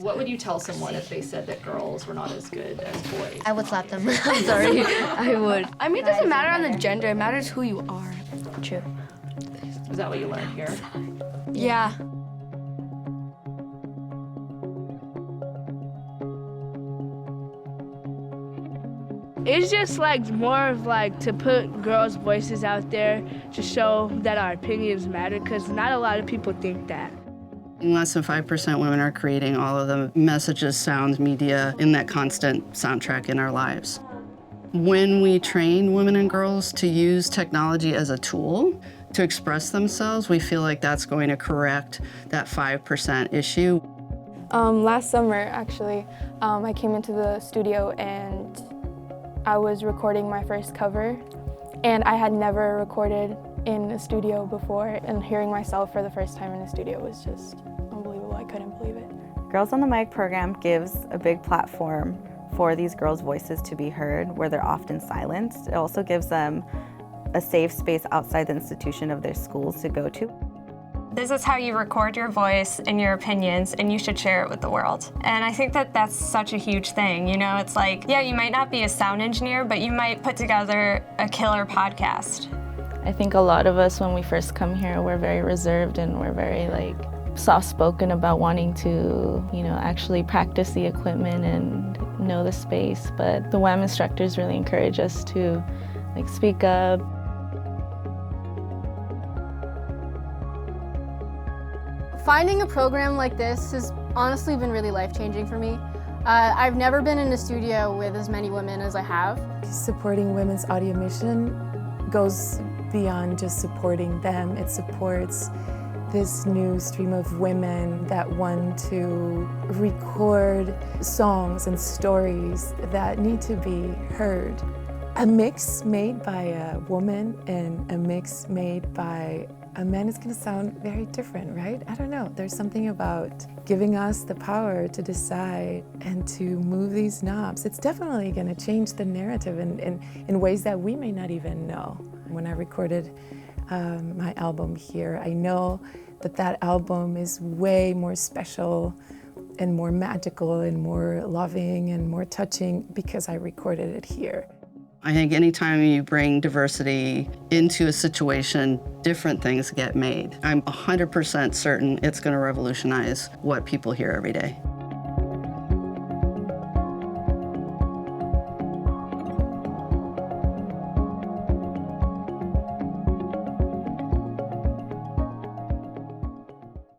What would you tell someone if they said that girls were not as good as boys? I would slap them. I'm sorry. I would. I mean, it doesn't matter on the gender. It matters who you are. True. Is that what you learned here? Yeah. It's just like more of like to put girls' voices out there to show that our opinions matter, because not a lot of people think that. Less than 5% women are creating all of the messages, sounds, media in that constant soundtrack in our lives. When we train women and girls to use technology as a tool to express themselves, we feel like that's going to correct that 5% issue. Last summer, actually, I came into the studio and I was recording my first cover, and I had never recorded in a studio before, and hearing myself for the first time in a studio was just unbelievable. I couldn't believe it. Girls on the Mic program gives a big platform for these girls' voices to be heard where they're often silenced. It also gives them a safe space outside the institution of their schools to go to. This is how you record your voice and your opinions, and you should share it with the world. And I think that that's such a huge thing. You know, it's like, yeah, you might not be a sound engineer, but you might put together a killer podcast. I think a lot of us, when we first come here, we're very reserved and we're very soft-spoken about wanting to, actually practice the equipment and know the space. But the WAM instructors really encourage us to speak up. Finding a program like this has honestly been really life-changing for me. I've never been in a studio with as many women as I have. Supporting women's audio mission goes beyond just supporting them. It supports this new stream of women that want to record songs and stories that need to be heard. A mix made by a woman and a mix made by a man is going to sound very different, right? I don't know. There's something about giving us the power to decide and to move these knobs. It's definitely going to change the narrative in ways that we may not even know. When I recorded my album here, I know that album is way more special and more magical and more loving and more touching because I recorded it here. I think anytime you bring diversity into a situation, different things get made. I'm 100% certain it's going to revolutionize what people hear every day.